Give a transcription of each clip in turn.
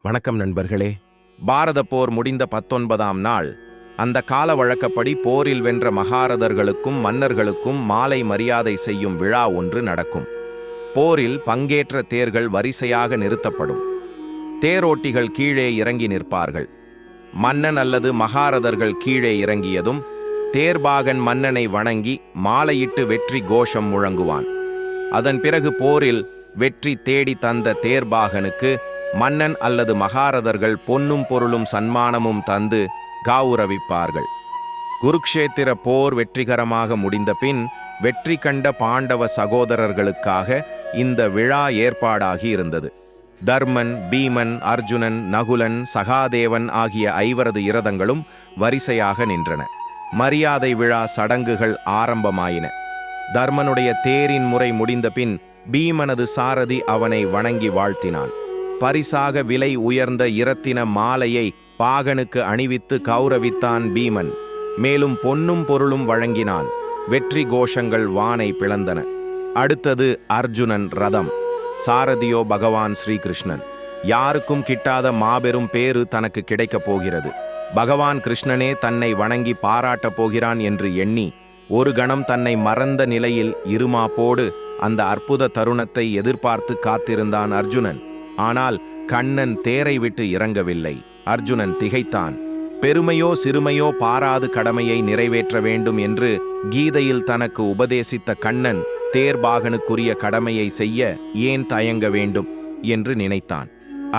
வணக்கம் நண்பர்களே. பாரத போர் முடிந்த 19ஆம் நாள் அந்த கால வழக்கப்படி போரில் வென்ற மகாரதர்களுக்கும் மன்னர்களுக்கும் மாலை மரியாதை செய்யும் விழா ஒன்று நடக்கும். போரில் பங்கேற்ற தேர்கள் வரிசையாக நிறுத்தப்படும். தேரோட்டிகள் கீழே இறங்கி நிற்பார்கள். மன்னன் அல்லது மகாரதர்கள் கீழே இறங்கியதும் தேர்பாகன் மன்னனை வணங்கி மாலையிட்டு வெற்றி கோஷம் முழங்குவான். அதன் பிறகு போரில் வெற்றி தேடி தந்த தேர்பாகனுக்கு மன்னன் அல்லது மகாரதர்கள் பொன்னும் பொருளும் சன்மானமும் தந்து கௌரவிப்பார்கள். குருக்ஷேத்திர போர் வெற்றிகரமாக முடிந்த பின் வெற்றி கண்ட பாண்டவ சகோதரர்களுக்காக இந்த விழா ஏற்பாடாகி இருந்தது. தர்மன், பீமன், அர்ஜுனன், நகுலன், சகாதேவன் ஆகிய 5 இரதங்களும் வரிசையாக நின்றன. மரியாதை விழா சடங்குகள் ஆரம்பமாயின. தர்மனுடைய தேரின் முறை முடிந்த பின் பீமனது சாரதி அவனை வணங்கி வாழ்த்தினான். பரிசாக விலை உயர்ந்த இரத்தின மாலையை பாகனுக்கு அணிவித்து கௌரவித்தான் பீமன். மேலும் பொன்னும் பொருளும் வழங்கினான். வெற்றி கோஷங்கள் வானை பிளந்தன. அடுத்தது அர்ஜுனன் ரதம். சாரதியோ பகவான் ஸ்ரீகிருஷ்ணன். யாருக்கும் கிட்டாத மாபெரும் பேறு தனக்கு கிடைக்கப் போகிறது. பகவான் கிருஷ்ணனே தன்னை வணங்கி பாராட்டப் போகிறான் என்று எண்ணி ஒரு கணம் தன்னை மறந்த நிலையில் இருமாப்போடு அந்த அற்புத தருணத்தை எதிர்பார்த்து காத்திருந்தான் அர்ஜுனன். ஆனால் கண்ணன் தேரை விட்டு இறங்கவில்லை. அர்ஜுனன் திகைத்தான். பெருமையோ சிறுமையோ பாராது கடமையை நிறைவேற்ற வேண்டும் என்று கீதையில் தனக்கு உபதேசித்த கண்ணன் தேர்பாகனுக்குரிய கடமையை செய்ய ஏன் தயங்க வேண்டும் என்று நினைத்தான்.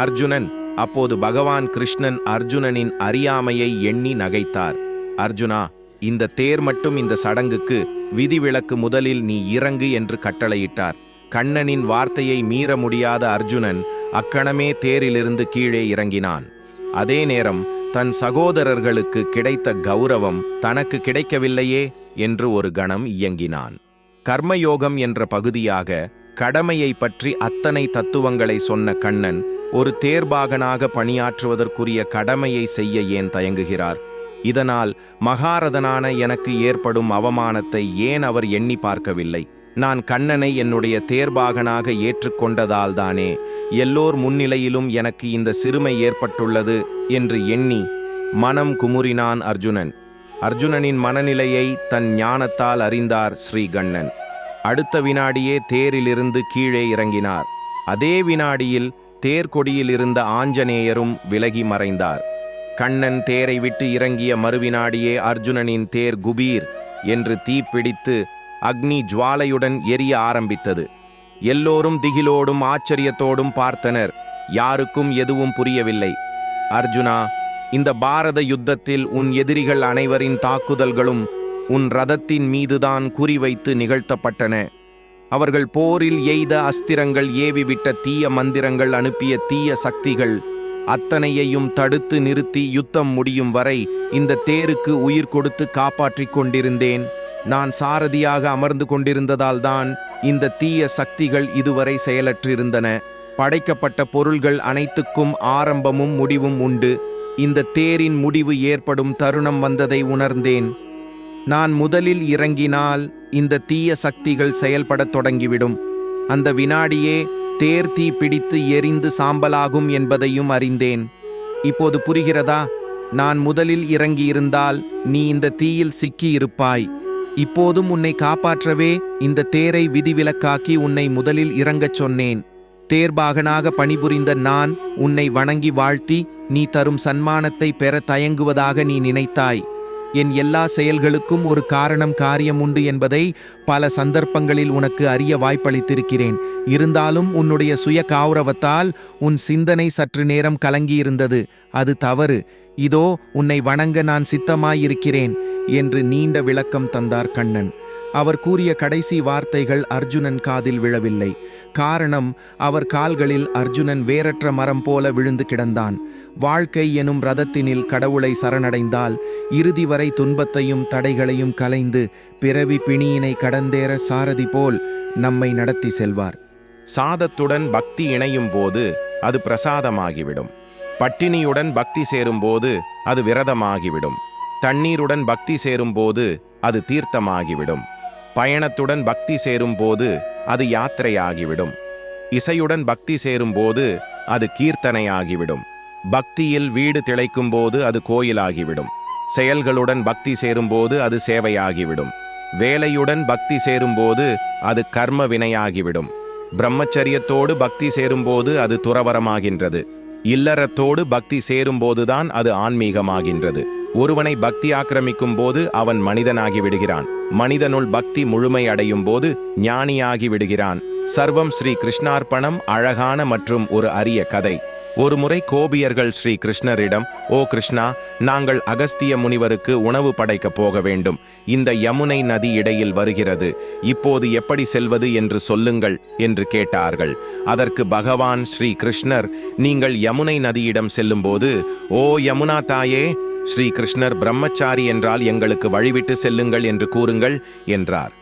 அர்ஜுனன் அப்போது பகவான் கிருஷ்ணன் அர்ஜுனனின் அறியாமையை எண்ணி நகைத்தார். அர்ஜுனா, இந்த தேர் மட்டும் இந்த சடங்குக்கு விதிவிலக்கு, முதலில் நீ இறங்கு என்று கட்டளையிட்டார். கண்ணனின் வார்த்தையை மீற முடியாத அர்ஜுனன் அக்கணமே தேரிலிருந்து கீழே இறங்கினான். அதே நேரம் தன் சகோதரர்களுக்கு கிடைத்த கௌரவம் தனக்கு கிடைக்கவில்லையே என்று ஒரு கணம் இயங்கினான். கர்மயோகம் என்ற பகுதியாக கடமையை பற்றி அத்தனை தத்துவங்களை சொன்ன கண்ணன் ஒரு தேர்பாகனாக பணியாற்றுவதற்குரிய கடமையை செய்ய ஏன் தயங்குகிறார்? இதனால் மகாரதனான எனக்கு ஏற்படும் அவமானத்தை ஏன் அவர் எண்ணி பார்க்கவில்லை? நான் கண்ணனை என்னுடைய தேர்பாகனாக ஏற்றுக்கொண்டதால்தானே எல்லோர் முன்னிலையிலும் எனக்கு இந்த சிறுமை ஏற்பட்டுள்ளது என்று எண்ணி மனம் குமுறினான் அர்ஜுனன். அர்ஜுனனின் மனநிலையை தன் ஞானத்தால் அறிந்தார் ஸ்ரீகண்ணன். அடுத்த வினாடியே தேரிலிருந்து கீழே இறங்கினார். அதே வினாடியில் தேர்கொடியில் இருந்த ஆஞ்சநேயரும் விலகி மறைந்தார். கண்ணன் தேரை விட்டு இறங்கிய மறுவினாடியே அர்ஜுனனின் தேர் குபீர் என்று தீப்பிடித்து அக்னி ஜுவாலையுடன் எரிய ஆரம்பித்தது. எல்லோரும் திகிலோடும் ஆச்சரியத்தோடும் பார்த்தனர். யாருக்கும் எதுவும் புரியவில்லை. அர்ஜுனா, இந்த பாரத யுத்தத்தில் உன் எதிரிகள் அனைவரின் தாக்குதல்களும் உன் ரதத்தின் மீதுதான் குறிவைத்து நிகழ்த்தப்பட்டன. அவர்கள் போரில் எய்த அஸ்திரங்கள், ஏவிவிட்ட தீய மந்திரங்கள், அனுப்பிய தீய சக்திகள் அத்தனையையும் தடுத்து நிறுத்தி யுத்தம் முடியும் வரை இந்த தேருக்கு உயிர் கொடுத்து காப்பாற்றிக் கொண்டிருந்தேன். நான் சாரதியாக அமர்ந்து கொண்டிருந்ததால்தான் இந்த தீய சக்திகள் இதுவரை செயலற்றிருந்தன. படைக்கப்பட்ட பொருள்கள் அனைத்துக்கும் ஆரம்பமும் முடிவும் உண்டு. இந்த தேரின் முடிவு ஏற்படும் தருணம் வந்ததை உணர்ந்தேன். நான் முதலில் இறங்கினால் இந்த தீய சக்திகள் செயல்படத் தொடங்கிவிடும். அந்த வினாடியே தேர் தீ பிடித்து எரிந்து சாம்பலாகும் என்பதையும் அறிந்தேன். இப்போது புரிகிறதா? நான் முதலில் இறங்கியிருந்தால் நீ இந்த தீயில் சிக்கியிருப்பாய். இப்போதும் உன்னை காப்பாற்றவே இந்த தேரை விதிவிலக்காக்கி உன்னை முதலில் இறங்கச் சொன்னேன். தேர்பாகனாக பணிபுரிந்த நான் உன்னை வணங்கி வாழ்த்தி நீ தரும் சன்மானத்தை பெற தயங்குவதாக நீ நினைத்தாய். என் எல்லா செயல்களுக்கும் ஒரு காரியம் உண்டு என்பதை பல சந்தர்ப்பங்களில் உனக்கு அறிய வாய்ப்பளித்திருக்கிறேன். இருந்தாலும் உன்னுடைய சுய கௌரவத்தால் உன் சிந்தனை சற்று நேரம் கலங்கியிருந்தது. அது தவறு. இதோ உன்னை வணங்க நான் சித்தமாயிருக்கிறேன் என்று நீண்ட விளக்கம் தந்தார் கண்ணன். அவர் கூறிய கடைசி வார்த்தைகள் அர்ஜுனன் காதில் விழவில்லை. காரணம், அவர் கால்களில் அர்ஜுனன் வேரற்ற மரம் போல விழுந்து கிடந்தான். வாழ்க்கை எனும் ரதத்தினில் கடவுளை சரணடைந்தால் இறுதி வரை துன்பத்தையும் தடைகளையும் கலைந்து பிறவி பிணியினை கடந்தேற சாரதி போல் நம்மை நடத்தி செல்வார். சாதத்துடன் பக்தி இணையும் போது அது பிரசாதமாகிவிடும். பட்டினியுடன் பக்தி சேரும்போது அது விரதமாகிவிடும். தண்ணீருடன் பக்தி சேரும்போது அது தீர்த்தமாகிவிடும். பயணத்துடன் பக்தி சேரும்போது அது யாத்திரையாகிவிடும். இசையுடன் பக்தி சேரும்போது அது கீர்த்தனையாகிவிடும். பக்தியில் வீடு திளைக்கும்போது அது கோயிலாகிவிடும். செயல்களுடன் பக்தி சேரும்போது அது சேவையாகிவிடும். வேலையுடன் பக்தி சேரும்போது அது கர்ம வினையாகிவிடும். பிரம்மச்சரியத்தோடு பக்தி சேரும்போது அது துறவரமாகின்றது. இல்லறத்தோடு பக்தி சேரும்போதுதான் அது ஆன்மீகமாகின்றது. ஒருவனை பக்தி ஆக்கிரமிக்கும் போது அவன் மனிதனாகி விடுகிறான். மனிதனுள் பக்தி முழுமை அடையும் போது ஞானியாகி விடுகிறான். சர்வம் ஸ்ரீ கிருஷ்ணார்ப்பணம். அழகான மற்றும் ஒரு அரிய கதை. ஒருமுறை கோபியர்கள் ஸ்ரீ கிருஷ்ணரிடம், ஓ கிருஷ்ணா, நாங்கள் அகஸ்திய முனிவருக்கு உணவு படைக்கப் போக வேண்டும். இந்த யமுனை நதி இடையில் வருகிறது. இப்போது எப்படி செல்வது என்று சொல்லுங்கள் என்று கேட்டார்கள். அதற்கு பகவான் ஸ்ரீ கிருஷ்ணர், நீங்கள் யமுனை நதியிடம் செல்லும்போது, ஓ யமுனா தாயே, ஸ்ரீ கிருஷ்ணர் பிரம்மச்சாரி என்றால் எங்களுக்கு வழிவிட்டு செல்லுங்கள் என்று கூறுங்கள் என்றார்.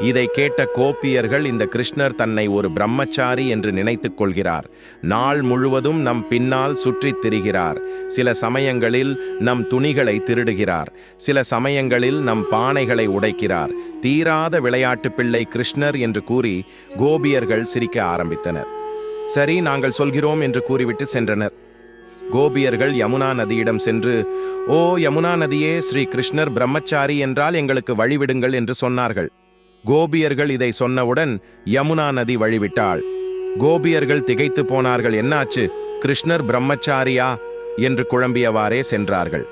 இதை கேட்ட கோபியர்கள், இந்த கிருஷ்ணர் தன்னை ஒரு பிரம்மச்சாரி என்று நினைத்துக் கொள்கிறார். நாள் முழுவதும் நம் பின்னால் சுற்றித் திரிகிறார். சில சமயங்களில் நம் துணிகளை திருடுகிறார். சில சமயங்களில் நம் பானைகளை உடைக்கிறார். தீராத விளையாட்டு பிள்ளை கிருஷ்ணர் என்று கூறி கோபியர்கள் சிரிக்க ஆரம்பித்தனர். சரி, நாங்கள் சொல்கிறோம் என்று கூறிவிட்டு சென்றனர். கோபியர்கள் யமுனா நதியிடம் சென்று, ஓ யமுனா நதியே, ஸ்ரீ கிருஷ்ணர் பிரம்மச்சாரி என்றால் எங்களுக்கு வழிவிடுங்கள் என்று சொன்னார்கள். கோபியர்கள் இதை சொன்னவுடன் யமுனா நதி வழிவிட்டாள். கோபியர்கள் திகைத்து போனார்கள். என்னாச்சு, கிருஷ்ணர் பிரம்மச்சாரியா என்று குழம்பியவாறே சென்றார்கள்.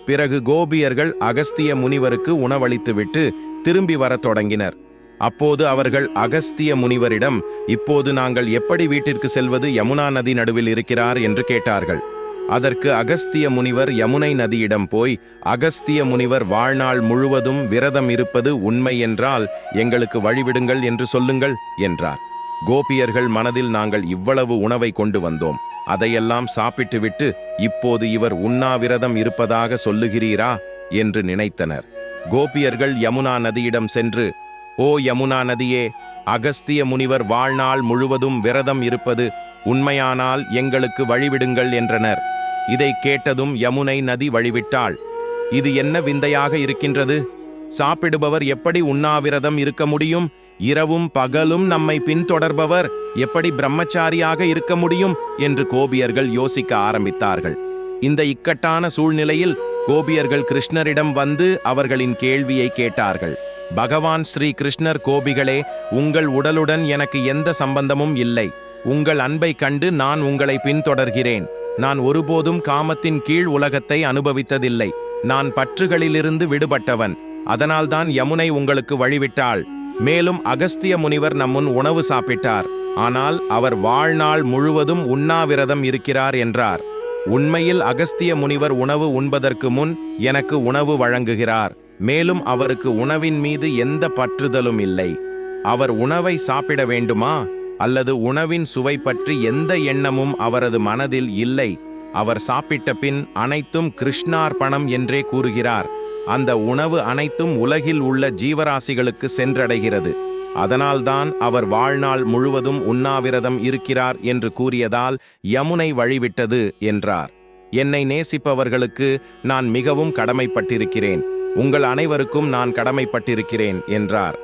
பிறகு கோபியர்கள் அகஸ்திய முனிவருக்கு உணவளித்துவிட்டு திரும்பி வரத் தொடங்கினர். அப்போது அவர்கள் அகஸ்திய முனிவரிடம், இப்போது நாங்கள் எப்படி வீட்டிற்கு செல்வது? யமுனா நதி நடுவில் இருக்கிறார் என்று கேட்டார்கள். அதற்கு அகஸ்திய முனிவர் யமுனை நதியிடம் போய், அகஸ்திய முனிவர் வாழ்நாள் முழுவதும் விரதம் இருப்பது உண்மை என்றால் எங்களுக்கு வழிவிடுங்கள் என்று சொல்லுங்கள் என்றார். கோபியர்கள் மனதில், நாங்கள் இவ்வளவு உணவை கொண்டு வந்தோம், அதையெல்லாம் சாப்பிட்டுவிட்டு இப்போது இவர் உண்ணாவிரதம் இருப்பதாக சொல்லுகிறீரா என்று நினைத்தனர். கோபியர்கள் யமுனா நதியிடம் சென்று, ஓ யமுனா நதியே, அகஸ்திய முனிவர் வாழ்நாள் முழுவதும் விரதம் இருப்பது உண்மையானால் எங்களுக்கு வழிவிடுங்கள் என்றனர். இதை கேட்டதும் யமுனை நதி வழிவிட்டாள். இது என்ன விந்தையாக இருக்கின்றது? சாப்பிடுபவர் எப்படி உண்ணாவிரதம் இருக்க முடியும்? இரவும் பகலும் நம்மை பின்தொடர்பவர் எப்படி பிரம்மச்சாரியாக இருக்க முடியும் என்று கோபியர்கள் யோசிக்க ஆரம்பித்தார்கள். இந்த இக்கட்டான சூழ்நிலையில் கோபியர்கள் கிருஷ்ணரிடம் வந்து அவர்களின் கேள்வியை கேட்டார்கள். பகவான் ஸ்ரீ கிருஷ்ணர், கோபிகளே, உங்கள் உடலுடன் எனக்கு எந்த சம்பந்தமும் இல்லை. உங்கள் அன்பை கண்டு நான் உங்களை பின்தொடர்கிறேன். நான் ஒருபோதும் காமத்தின் கீழ் உலகத்தை அனுபவித்ததில்லை. நான் பற்றுகளிலிருந்து விடுபட்டவன். அதனால்தான் யமுனை உங்களுக்கு வழிவிட்டாள். மேலும் அகஸ்திய முனிவர் நம்முன் உணவு சாப்பிட்டார். ஆனால் அவர் வாழ்நாள் முழுவதும் உண்ணாவிரதம் இருக்கிறார் என்றார். உண்மையில் அகஸ்திய முனிவர் உணவு உண்பதற்கு முன் எனக்கு உணவு வழங்குகிறார். மேலும் அவருக்கு உணவின் மீது எந்த பற்றுதலும் இல்லை. அவர் உணவை சாப்பிட வேண்டுமா அல்லது உணவின் சுவை பற்றி எந்த எண்ணமும் அவரது மனதில் இல்லை. அவர் சாப்பிட்ட பின் அனைத்தும் கிருஷ்ணார்ப்பணம் என்றே கூறுகிறார். அந்த உணவு அனைத்தும் உலகில் உள்ள ஜீவராசிகளுக்கு சென்றடைகிறது. அதனால்தான் அவர் வாழ்நாள் முழுவதும் உண்ணாவிரதம் இருக்கிறார் என்று கூறியதால் யமுனை வழிவிட்டது என்றார். என்னை நேசிப்பவர்களுக்கு நான் மிகவும் கடமைப்பட்டிருக்கிறேன். உங்கள் அனைவருக்கும் நான் கடமைப்பட்டிருக்கிறேன் என்றார்.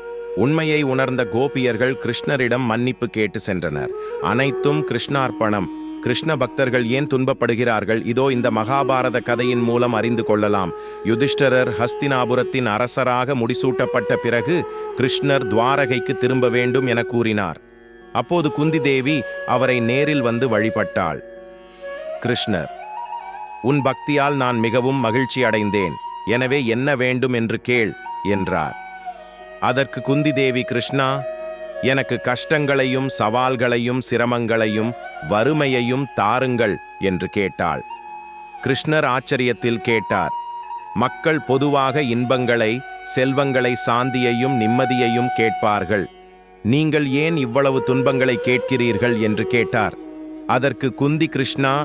உண்மையை உணர்ந்த கோபியர்கள் கிருஷ்ணரிடம் மன்னிப்பு கேட்டு சென்றனர். அனைத்தும் கிருஷ்ணார்ப்பணம். கிருஷ்ண பக்தர்கள் ஏன் துன்பப்படுகிறார்கள்? இதோ இந்த மகாபாரத கதையின் மூலம் அறிந்து கொள்ளலாம். யுதிஷ்டரர் ஹஸ்தினாபுரத்தின் அரசராக முடிசூட்டப்பட்ட பிறகு கிருஷ்ணர் துவாரகைக்கு திரும்ப வேண்டும் என கூறினார். அப்போது குந்தி தேவி அவரை நேரில் வந்து வழிபட்டாள். கிருஷ்ணர், உன் பக்தியால் நான் மிகவும் மகிழ்ச்சி அடைந்தேன். எனவே என்ன வேண்டும் என்று கேள் என்றார். அதற்கு குந்தி தேவி, கிருஷ்ணா, எனக்கு கஷ்டங்களையும் சவால்களையும் சிரமங்களையும் வறுமையையும் தாருங்கள் என்று கேட்டாள். கிருஷ்ணர் ஆச்சரியத்தில் கேட்டார், மக்கள் பொதுவாக இன்பங்களை, செல்வங்களை, சாந்தியையும் நிம்மதியையும் கேட்பார்கள். நீங்கள் ஏன் இவ்வளவு துன்பங்களை கேட்கிறீர்கள் என்று கேட்டார். அதற்கு குந்தி, கிருஷ்ணா,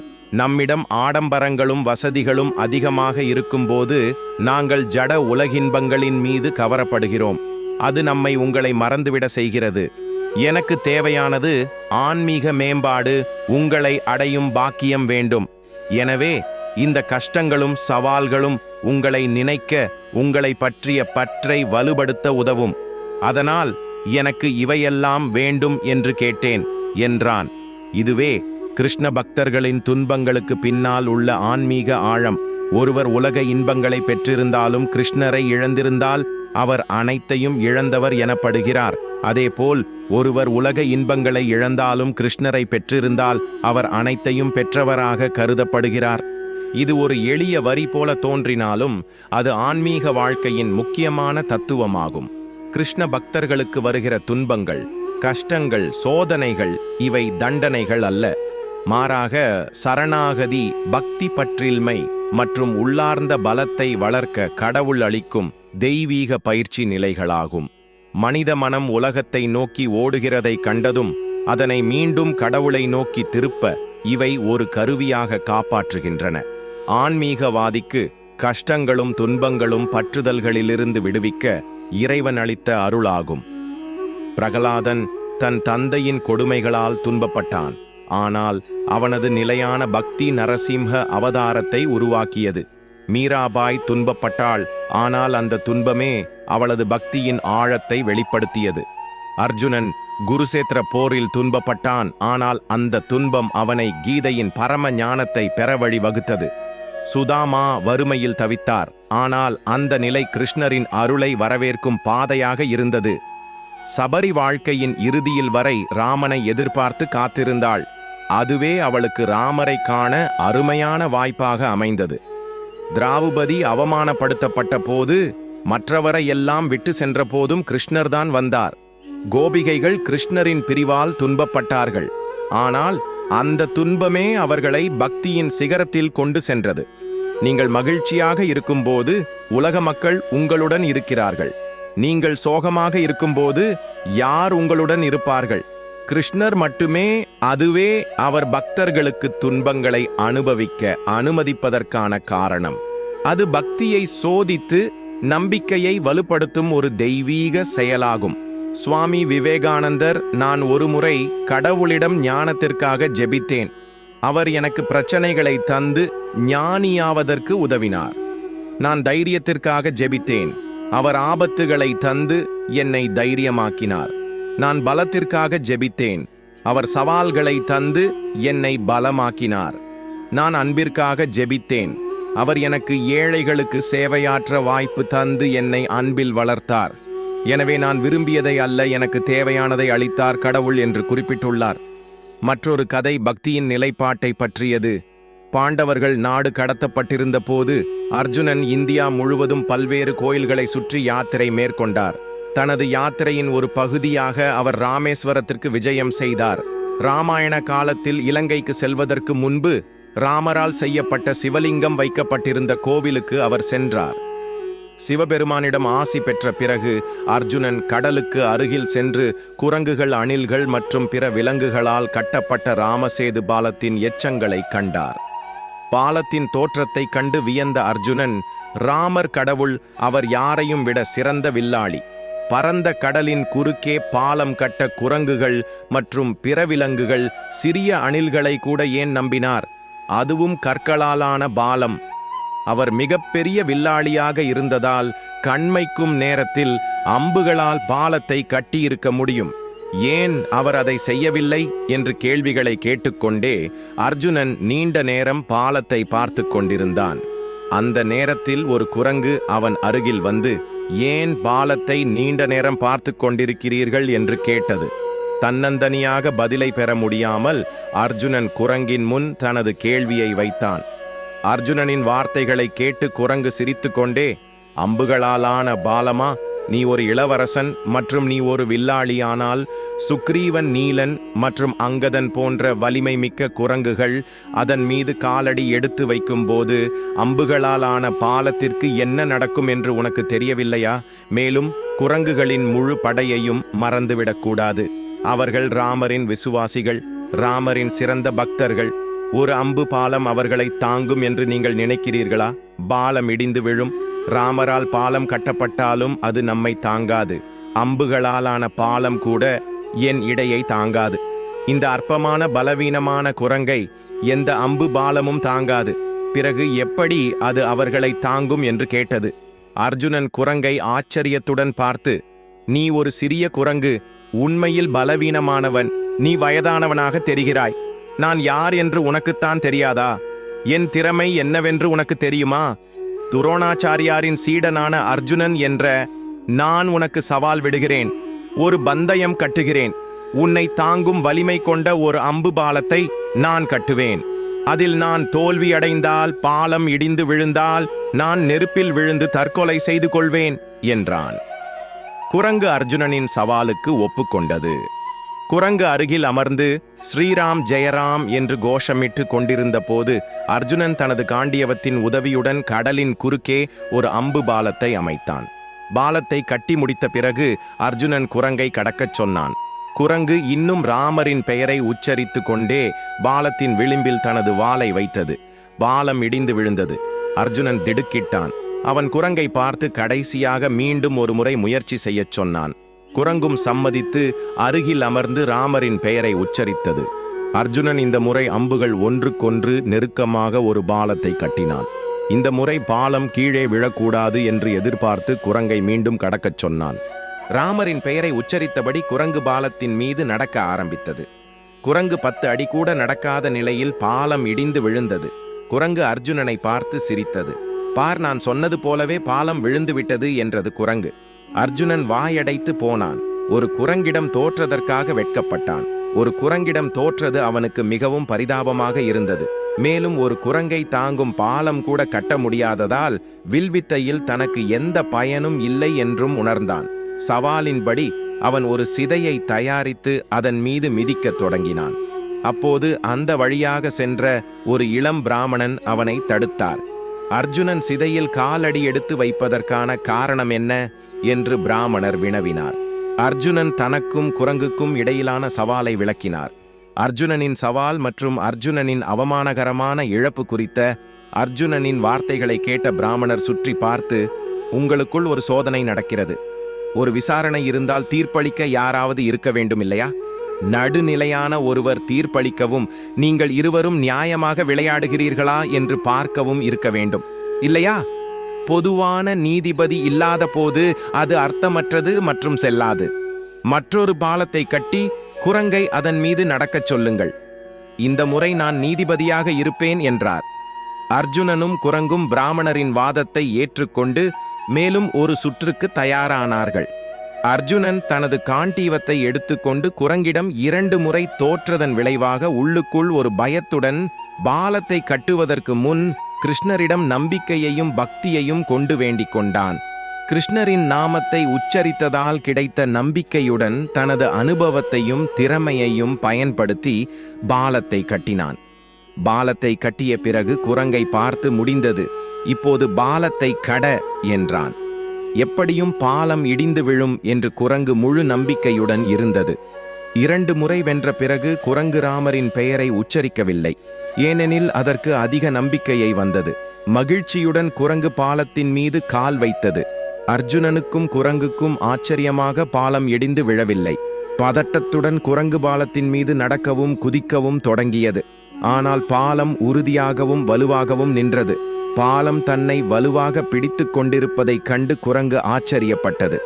நம்மிடம் ஆடம்பரங்களும் வசதிகளும் அதிகமாக இருக்கும்போது நாங்கள் ஜட உலகின்பங்களின் மீது கவரப்படுகிறோம். அது நம்மை உங்களை மறந்துவிட செய்கிறது. எனக்கு தேவையானது ஆன்மீக மேம்பாடு, உங்களை அடையும் பாக்கியம் வேண்டும். எனவே இந்த கஷ்டங்களும் சவால்களும் உங்களை நினைக்க, உங்களை பற்றிய பற்றை வலுப்படுத்த உதவும். அதனால் எனக்கு இவையெல்லாம் வேண்டும் என்று கேட்டேன் என்றான். இதுவே கிருஷ்ண பக்தர்களின் துன்பங்களுக்கு பின்னால் உள்ள ஆன்மீக ஆழம். ஒருவர் உலக இன்பங்களை பெற்றிருந்தாலும் கிருஷ்ணரை இழந்திருந்தால் அவர் அனைத்தையும் இழந்தவர் எனப்படுகிறார். அதேபோல் ஒருவர் உலக இன்பங்களை இழந்தாலும் கிருஷ்ணரை பெற்றிருந்தால் அவர் அனைத்தையும் பெற்றவராக கருதப்படுகிறார். இது ஒரு எளிய வரி போல தோன்றினாலும் அது ஆன்மீக வாழ்க்கையின் முக்கியமான தத்துவமாகும். கிருஷ்ண பக்தர்களுக்கு வருகிற துன்பங்கள், கஷ்டங்கள், சோதனைகள் இவை தண்டனைகள் அல்ல. மாறாக சரணாகதி, பக்தி பற்றில்மை மற்றும் உள்ளார்ந்த பலத்தை வளர்க்க கடவுள் அளிக்கும் தெய்வீக பயிற்சி நிலைகளாகும். மனித மனம் உலகத்தை நோக்கி ஓடுகிறதை கண்டதும் அதனை மீண்டும் கடவுளை நோக்கி திருப்ப இவை ஒரு கருவியாக காப்பாற்றுகின்றன. ஆன்மீகவாதிக்கு கஷ்டங்களும் துன்பங்களும் பற்றுதல்களிலிருந்து விடுவிக்க இறைவன் அளித்த அருளாகும். பிரகலாதன் தன் தந்தையின் கொடுமைகளால் துன்பப்பட்டான். ஆனால் அவனது நிலையான பக்தி நரசிம்ஹ அவதாரத்தை உருவாக்கியது. மீராபாய் துன்பப்பட்டாள். ஆனால் அந்த துன்பமே அவளது பக்தியின் ஆழத்தை வெளிப்படுத்தியது. அர்ஜுனன் குருசேத்திர போரில் துன்பப்பட்டான். ஆனால் அந்த துன்பம் அவனை கீதையின் பரம ஞானத்தை பெற வழிவகுத்தது. சுதாமா வறுமையில் தவித்தார். ஆனால் அந்த நிலை கிருஷ்ணரின் அருளை வரவேற்கும் பாதையாக இருந்தது. சபரி வாழ்க்கையின் இறுதியில் வரை ராமனை எதிர்பார்த்து காத்திருந்தாள். அதுவே அவளுக்கு ராமரை காண அருமையான வாய்ப்பாக அமைந்தது. திராவுபதி அவமானப்படுத்தப்பட்ட போது, மற்றவரை எல்லாம் விட்டு சென்ற போதும் கிருஷ்ணர்தான் வந்தார். கோபிகைகள் கிருஷ்ணரின் பிரிவால் துன்பப்பட்டார்கள். ஆனால் அந்த துன்பமே அவர்களை பக்தியின் சிகரத்தில் கொண்டு சென்றது. நீங்கள் மகிழ்ச்சியாக இருக்கும்போது உலக மக்கள் உங்களுடன் இருக்கிறார்கள். நீங்கள் சோகமாக இருக்கும்போது யார் உங்களுடன் இருப்பார்கள்? கிருஷ்ணர் மட்டுமே. அதுவே அவர் பக்தர்களுக்கு துன்பங்களை அனுபவிக்க அனுமதிப்பதற்கான காரணம். அது பக்தியை சோதித்து நம்பிக்கையை வலுப்படுத்தும் ஒரு தெய்வீக செயலாகும். சுவாமி விவேகானந்தர், நான் ஒருமுறை கடவுளிடம் ஞானத்திற்காக ஜெபித்தேன். அவர் எனக்கு பிரச்சனைகளை தந்து ஞானியாவதற்கு உதவினார். நான் தைரியத்திற்காக ஜெபித்தேன். அவர் ஆபத்துகளை தந்து என்னை தைரியமாக்கினார். நான் பலத்திற்காக ஜெபித்தேன். அவர் சவால்களை தந்து என்னை பலமாக்கினார். நான் அன்பிற்காக ஜெபித்தேன். அவர் எனக்கு ஏழைகளுக்கு சேவையாற்ற வாய்ப்பு தந்து என்னை அன்பில் வளர்த்தார். எனவே நான் விரும்பியதை அல்ல, எனக்கு தேவையானதை அளித்தார் கடவுள் என்று குறிப்பிட்டுள்ளார். மற்றொரு கதை பக்தியின் நிலைப்பாட்டை பற்றியது. பாண்டவர்கள் நாடு கடத்தப்பட்டிருந்த போது அர்ஜுனன் இந்தியா முழுவதும் பல்வேறு கோயில்களை சுற்றி யாத்திரை மேற்கொண்டார். தனது யாத்திரையின் ஒரு பகுதியாக அவர் ராமேஸ்வரத்திற்கு விஜயம் செய்தார். ராமாயண காலத்தில் இலங்கைக்கு செல்வதற்கு முன்பு ராமரால் செய்யப்பட்ட சிவலிங்கம் வைக்கப்பட்டிருந்த கோவிலுக்கு அவர் சென்றார். சிவபெருமானிடம் ஆசி பெற்ற பிறகு அர்ஜுனன் கடலுக்கு அருகில் சென்று குரங்குகள், அணில்கள் மற்றும் பிற விலங்குகளால் கட்டப்பட்ட ராமசேது பாலத்தின் எச்சங்களை கண்டார். பாலத்தின் தோற்றத்தை கண்டு வியந்த அர்ஜுனன், ராமர் கடவுள், அவர் யாரையும் விட சிறந்த வில்லாளி. பரந்த கடலின் குறுக்கே பாலம் கட்ட குரங்குகள் மற்றும் பிற விலங்குகள், சிறிய அணில்களை கூட ஏன் நம்பினார்? அதுவும் கற்களாலான பாலம். அவர் மிகப்பெரிய வில்லாளியாக இருந்ததால் கண்மைக்கும் நேரத்தில் அம்புகளால் பாலத்தை கட்டியிருக்க முடியும். ஏன் அவர் அதை செய்யவில்லை என்று கேள்விகளை கேட்டுக்கொண்டே அர்ஜுனன் நீண்ட நேரம் பாலத்தை பார்த்து கொண்டிருந்தான். அந்த நேரத்தில் ஒரு குரங்கு அவன் அருகில் வந்து, ஏன் பாலத்தை நீண்ட நேரம் பார்த்து கொண்டிருக்கிறீர்கள் என்று கேட்டது. தன்னந்தனியாக பதிலை பெற முடியாமல் அர்ஜுனன் குரங்கின் முன் தனது கேள்வியை வைத்தான். அர்ஜுனனின் வார்த்தைகளை கேட்டு குரங்கு சிரித்துக்கொண்டே, அம்புகளாலான பாலமா, நீ ஒரு இளவரசன் மற்றும் நீ ஒரு வில்லாளியானால் சுக்ரீவன், நீலன் மற்றும் அங்கதன் போன்ற வலிமை மிக்க குரங்குகள் அதன் மீது காலடி எடுத்து வைக்கும்போது அம்புகளாலான பாலத்திற்கு என்ன நடக்கும் என்று உனக்கு தெரியவில்லையா? மேலும் குரங்குகளின் முழு படையையும் மறந்துவிடக்கூடாது. அவர்கள் ராமரின் விசுவாசிகள், ராமரின் சிறந்த பக்தர்கள். ஒரு அம்பு பாலம் அவர்களை தாங்கும் என்று நீங்கள் நினைக்கிறீர்களா? பாலம் இடிந்து விழும். ராமரால் பாலம் கட்டப்பட்டாலும் அது நம்மை தாங்காது. அம்புகளாலான பாலம் கூட என் இடையை தாங்காது. இந்த அற்பமான பலவீனமான குரங்கை எந்த அம்பு பாலமும் தாங்காது. பிறகு எப்படி அது அவர்களை தாங்கும் என்று கேட்டது. அர்ஜுனன் குரங்கை ஆச்சரியத்துடன் பார்த்து, நீ ஒரு சிறிய குரங்கு, உண்மையில் பலவீனமானவன். நீ வயதானவனாக தெரிகிறாய். நான் யார் என்று உனக்குத்தான் தெரியாதா? என் திறமை என்னவென்று உனக்கு தெரியுமா? துரோணாச்சாரியாரின் சீடனான அர்ஜுனன் என்ற நான் உனக்கு சவால் விடுகிறேன். ஒரு பந்தயம் கட்டுகிறேன். உன்னை தாங்கும் வலிமை கொண்ட ஒரு அம்பு பாலத்தை நான் கட்டுவேன். அதில் நான் தோல்வியடைந்தால், பாலம் இடிந்து விழுந்தால், நான் நெருப்பில் விழுந்து தற்கொலை செய்து கொள்வேன் என்றான். குரங்கு அர்ஜுனனின் சவாலுக்கு ஒப்புக்கொண்டது. குரங்கு அருகில் அமர்ந்து ஸ்ரீராம் ஜெயராம் என்று கோஷமிட்டு கொண்டிருந்த போது அர்ஜுனன் தனது காண்டியவத்தின் உதவியுடன் கடலின் குறுக்கே ஒரு அம்பு பாலத்தை அமைத்தான். பாலத்தை கட்டி முடித்த பிறகு அர்ஜுனன் குரங்கை கடக்கச் சொன்னான். குரங்கு இன்னும் ராமரின் பெயரை உச்சரித்து கொண்டே பாலத்தின் விளிம்பில் தனது வாளை வைத்தது. பாலம் இடிந்து விழுந்தது. அர்ஜுனன் திடுக்கிட்டான். அவன் குரங்கை பார்த்து கடைசியாக மீண்டும் ஒரு முறை முயற்சி செய்யச் சொன்னான். குரங்கும் சம்மதித்து அருகில் அமர்ந்து ராமரின் பெயரை உச்சரித்தது. அர்ஜுனன் இந்த முறை அம்புகள் ஒன்றுக்கொன்று நெருக்கமாக ஒரு பாலத்தை கட்டினான். இந்த முறை பாலம் கீழே விழக்கூடாது என்று எதிர்பார்த்து குரங்கை மீண்டும் கடக்கச் சொன்னான். ராமரின் பெயரை உச்சரித்தபடி குரங்கு பாலத்தின் மீது நடக்க ஆரம்பித்தது. குரங்கு 10 அடி கூட நடக்காத நிலையில் பாலம் இடிந்து விழுந்தது. குரங்கு அர்ஜுனனை பார்த்து சிரித்தது. பார், நான் சொன்னது போலவே பாலம் விழுந்து விட்டது என்றது குரங்கு. அர்ஜுனன் வாயடைத்து போனான். ஒரு குரங்கிடம் தோற்றதற்காக வெட்கப்பட்டான். ஒரு குரங்கிடம் தோற்றது அவனுக்கு மிகவும் பரிதாபமாக இருந்தது. மேலும் ஒரு குரங்கை தாங்கும் பாலம் கூட கட்ட முடியாததால் வில்வித்தையில் தனக்கு எந்த பயனும் இல்லை என்றும் உணர்ந்தான். சவாலின்படி அவன் ஒரு சிதையை தயாரித்து அதன் மீது மிதிக்கத் தொடங்கினான். அப்போது அந்த வழியாக சென்ற ஒரு இளம் பிராமணன் அவனை தடுத்தார். அர்ஜுனன் சிதையில் காலடி எடுத்து வைப்பதற்கான காரணம் என்ன என்று பிராமணர் வினவினார். அர்ஜுனன் தனக்கும் குரங்குக்கும் இடையிலான சவாலை விளக்கினார். அர்ஜுனனின் சவால் மற்றும் அர்ஜுனனின் அவமானகரமான இழப்பு குறித்த அர்ஜுனனின் வார்த்தைகளை கேட்ட பிராமணர் சுற்றி பார்த்து, உங்களுக்குள் ஒரு சோதனை நடக்கிறது. ஒரு விசாரணை இருந்தால் தீர்ப்பளிக்க யாராவது இருக்க வேண்டும் இல்லையா? நடுநிலையான ஒருவர் தீர்ப்பளிக்கவும், நீங்கள் இருவரும் நியாயமாக விளையாடுகிறீர்களா என்று பார்க்கவும் இருக்க வேண்டும் இல்லையா? பொதுவான நீதிபதி இல்லாத போது அது அர்த்தமற்றது மற்றும் செல்லாது. மற்றொரு பாலத்தை கட்டி குரங்கை அதன் மீது நடக்கச் சொல்லுங்கள். இந்த முறை நான் நீதிபதியாக இருப்பேன் என்றார். அர்ஜுனனும் குரங்கும் பிராமணரின் வாதத்தை ஏற்றுக்கொண்டு மேலும் ஒரு சுற்றுக்கு தயாரானார்கள். அர்ஜுனன் தனது காண்டீவத்தை எடுத்துக்கொண்டு குரங்கிடம் 2 முறை தோற்றதன் விளைவாக உள்ளுக்குள் ஒரு பயத்துடன் பாலத்தை கட்டுவதற்கு முன் கிருஷ்ணரிடம் நம்பிக்கையையும் பக்தியையும் கொண்டு வேண்டிக் கொண்டான். கிருஷ்ணரின் நாமத்தை உச்சரித்ததால் கிடைத்த நம்பிக்கையுடன் தனது அனுபவத்தையும் திறமையையும் பயன்படுத்தி பாலத்தை கட்டினான். பாலத்தை கட்டிய பிறகு குரங்கை பார்த்து, முடிந்தது, இப்போது பாலத்தை கட என்றான். எப்படியும் பாலம் இடிந்து விழும் என்று குரங்கு முழு நம்பிக்கையுடன் இருந்தது. 2 முறை வென்ற பிறகு குரங்கு ராமரின் பெயரை உச்சரிக்கவில்லை. ஏனெனில் அதற்கு அதிக நம்பிக்கையை வந்தது. மகிழ்ச்சியுடன் குரங்கு பாலத்தின் மீது கால் வைத்தது. அர்ஜுனனுக்கும் குரங்குக்கும் ஆச்சரியமாக பாலம் இடிந்து விழவில்லை. பதட்டத்துடன் குரங்கு பாலத்தின் மீது நடக்கவும் குதிக்கவும் தொடங்கியது. ஆனால் பாலம் உறுதியாகவும் வலுவாகவும் நின்றது. பாலம் தன்னை வலுவாக பிடித்து கொண்டிருப்பதைக் கண்டு குரங்கு ஆச்சரியப்பட்டது.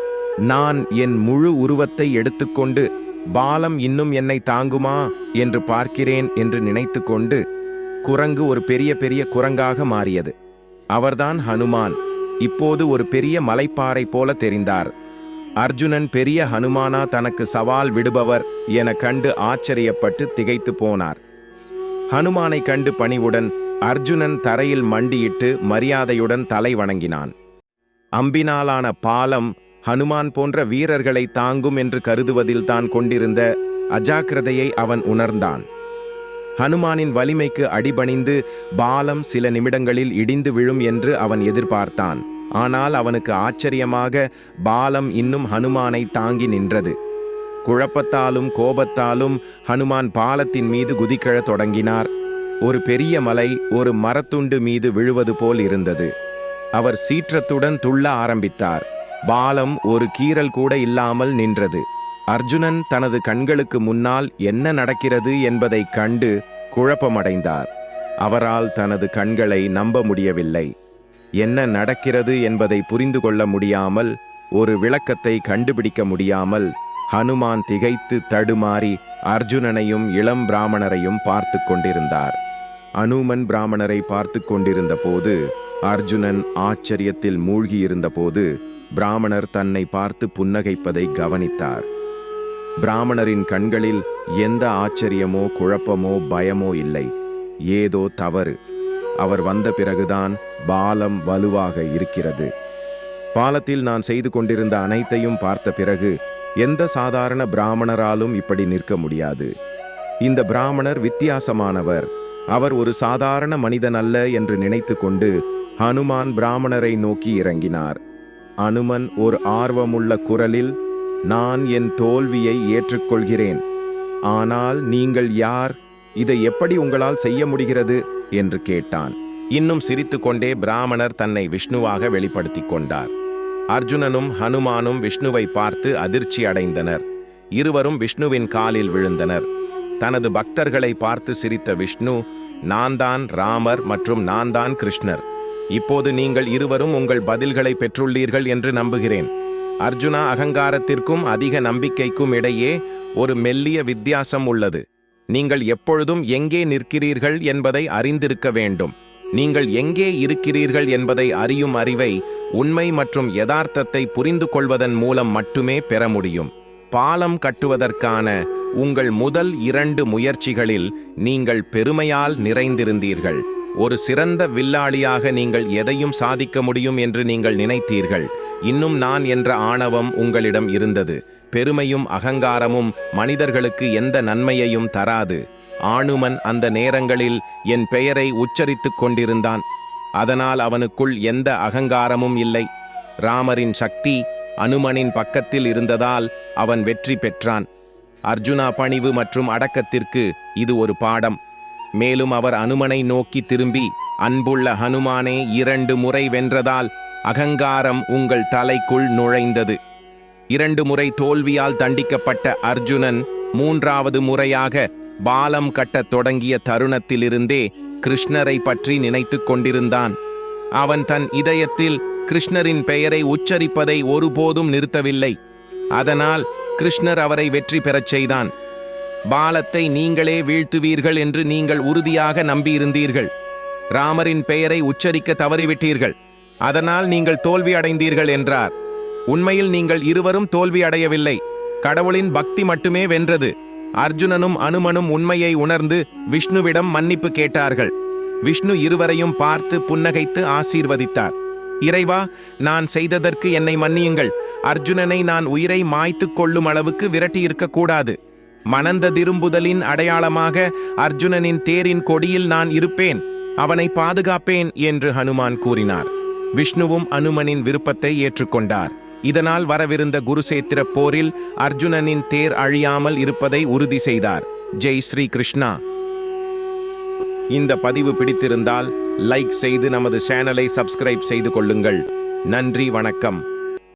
நான் என் முழு உருவத்தை எடுத்துக்கொண்டு பாலம் இன்னும் என்னை தாங்குமா என்று பார்க்கிறேன் என்று நினைத்து கொண்டு குரங்கு ஒரு பெரிய பெரிய குரங்காக மாறியது. அவர்தான் ஹனுமான். இப்போது ஒரு பெரிய மலைப்பாறை போல தெரிந்தார். அர்ஜுனன் பெரிய ஹனுமானா தனக்கு சவால் விடுபவர் என கண்டு ஆச்சரியப்பட்டு திகைத்து போனார். ஹனுமானை கண்டு பணிவுடன் அர்ஜுனன் தரையில் மண்டியிட்டு மரியாதையுடன் தலை வணங்கினான். அம்பினாலான பாலம் ஹனுமான் போன்ற வீரர்களை தாங்கும் என்று கருதுவதில் தான் கொண்டிருந்த அஜாக்கிரதையை அவன் உணர்ந்தான். ஹனுமானின் வலிமைக்கு அடிபணிந்து பாலம் சில நிமிடங்களில் இடிந்து விழும் என்று அவன் எதிர்பார்த்தான். ஆனால் அவனுக்கு ஆச்சரியமாக பாலம் இன்னும் ஹனுமானை தாங்கி நின்றது. குழப்பத்தாலும் கோபத்தாலும் ஹனுமான் பாலத்தின் மீது குதிக்கழத் தொடங்கினார். ஒரு பெரிய மலை ஒரு மரத்துண்டு மீது விழுவது போல் இருந்தது. அவர் சீற்றத்துடன் துள்ள ஆரம்பித்தார். பாலம் ஒரு கீறல் கூட இல்லாமல் நின்றது. அர்ஜுனன் தனது கண்களுக்கு முன்னால் என்ன நடக்கிறது என்பதைக் கண்டு குழப்பமடைந்தார். அவரால் தனது கண்களை நம்ப முடியவில்லை. என்ன நடக்கிறது என்பதை புரிந்து கொள்ள முடியாமல், ஒரு விளக்கத்தை கண்டுபிடிக்க முடியாமல் ஹனுமான் திகைத்து தடுமாறி அர்ஜுனனையும் இளம் பிராமணரையும் பார்த்து கொண்டிருந்தார். அனுமன் பிராமணரை பார்த்து கொண்டிருந்த போது, அர்ஜுனன் ஆச்சரியத்தில் மூழ்கியிருந்த போது பிராமணர் தன்னை பார்த்து புன்னகைப்பதை கவனித்தார். பிராமணரின் கண்களில் எந்த ஆச்சரியமோ குழப்பமோ பயமோ இல்லை. ஏதோ தவறு. அவர் வந்த பிறகுதான் பாலம் வலுவாக இருக்கிறது. பாலத்தில் நான் செய்து கொண்டிருந்த அனைத்தையும் பார்த்த பிறகு எந்த சாதாரண பிராமணராலும் இப்படி நிற்க முடியாது. இந்த பிராமணர் வித்தியாசமானவர். அவர் ஒரு சாதாரண மனிதன் அல்ல என்று நினைத்து கொண்டு ஹனுமான் பிராமணரை நோக்கி இறங்கினார். அனுமன் ஒரு ஆர்வமுள்ள குரலில், நான் என் தோல்வியை ஏற்றுக்கொள்கிறேன். ஆனால் நீங்கள் யார்? இதை எப்படி உங்களால் செய்ய முடிகிறது என்று கேட்டான். இன்னும் சிரித்துக்கொண்டே பிராமணர் தன்னை விஷ்ணுவாக வெளிப்படுத்திக் கொண்டார். அர்ஜுனனும் ஹனுமானும் விஷ்ணுவை பார்த்து அதிர்ச்சி அடைந்தனர். இருவரும் விஷ்ணுவின் காலில் விழுந்தனர். தனது பக்தர்களை பார்த்து சிரித்த விஷ்ணு, நான் தான் ராமர் மற்றும் நான் தான் கிருஷ்ணர். இப்போது நீங்கள் இருவரும் உங்கள் பதில்களை பெற்றுள்ளீர்கள் என்று நம்புகிறேன். அர்ஜுனா, அகங்காரத்திற்கும் அதிக நம்பிக்கைக்கும் இடையே ஒரு மெல்லிய வித்தியாசம் உள்ளது. நீங்கள் எப்பொழுதும் எங்கே நிற்கிறீர்கள் என்பதை அறிந்திருக்க வேண்டும். நீங்கள் எங்கே இருக்கிறீர்கள் என்பதை அறியும் அறிவை உண்மை மற்றும் யதார்த்தத்தை புரிந்து கொள்வதன் மூலம் மட்டுமே பெற முடியும். பாலம் கட்டுவதற்கான உங்கள் முதல் 2 முயற்சிகளில் நீங்கள் பெருமையால் நிறைந்திருந்தீர்கள். ஒரு சிறந்த வில்லாளியாக நீங்கள் எதையும் சாதிக்க முடியும் என்று நீங்கள் நினைத்தீர்கள். இன்னும் நான் என்ற ஆணவம் உங்களிடம் இருந்தது. பெருமையும் அகங்காரமும் மனிதர்களுக்கு எந்த நன்மையையும் தராது. ஆணுமன் அந்த நேரங்களில் என் பெயரை உச்சரித்துக் கொண்டிருந்தான். அதனால் அவனுக்குள் எந்த அகங்காரமும் இல்லை. ராமரின் சக்தி அனுமனின் பக்கத்தில் இருந்ததால் அவன் வெற்றி பெற்றான். அர்ஜுனா, பணிவு மற்றும் அடக்கத்திற்கு இது ஒரு பாடம். மேலும் அவர் அனுமனை நோக்கி திரும்பி, அன்புள்ள ஹனுமானே, 2 முறை வென்றதால் அகங்காரம் உங்கள் தலைக்குள் நுழைந்தது. 2 முறை தோல்வியால் தண்டிக்கப்பட்ட அர்ஜுனன் 3வது முறையாக பாலம் கட்டத் தொடங்கிய தருணத்திலிருந்தே கிருஷ்ணரை பற்றி நினைத்து கொண்டிருந்தான். அவன் தன் இதயத்தில் கிருஷ்ணரின் பெயரை உச்சரிப்பதை ஒருபோதும் நிறுத்தவில்லை. அதனால் கிருஷ்ணர் அவரை வெற்றி பெறச் செய்தான். பாலத்தை நீங்களே வீழ்த்துவீர்கள் என்று நீங்கள் உறுதியாக நம்பியிருந்தீர்கள். ராமரின் பெயரை உச்சரிக்க தவறிவிட்டீர்கள். அதனால் நீங்கள் தோல்வி அடைந்தீர்கள் என்றார். உண்மையில் நீங்கள் இருவரும் தோல்வி அடையவில்லை. கடவுளின் பக்தி மட்டுமே வென்றது. அர்ஜுனனும் அனுமனும் உண்மையை உணர்ந்து விஷ்ணுவிடம் மன்னிப்பு கேட்டார்கள். விஷ்ணு இருவரையும் பார்த்து புன்னகைத்து ஆசீர்வதித்தார். இறைவா, நான் செய்ததற்கு என்னை மன்னியுங்கள். அர்ஜுனனை நான் உயிரை மாய்த்து கொள்ளும் அளவுக்கு விரட்டியிருக்க கூடாது. மனந்த திரும்புதலின் அடையாளமாக அர்ஜுனனின் தேரின் கொடியில் நான் இருப்பேன். அவனை பாதுகாப்பேன் என்று ஹனுமான் கூறினார். விஷ்ணுவும் அனுமனின் விருப்பத்தை ஏற்றுக்கொண்டார். இதனால் வரவிருந்த குருசேத்திர போரில் அர்ஜுனனின் தேர் அழியாமல் இருப்பதை உறுதி செய்தார். ஜெய் ஸ்ரீ கிருஷ்ணா. இந்த பதிவு பிடித்திருந்தால் லைக் செய்து நமது சேனலை சப்ஸ்கிரைப் செய்து கொள்ளுங்கள். நன்றி, வணக்கம்.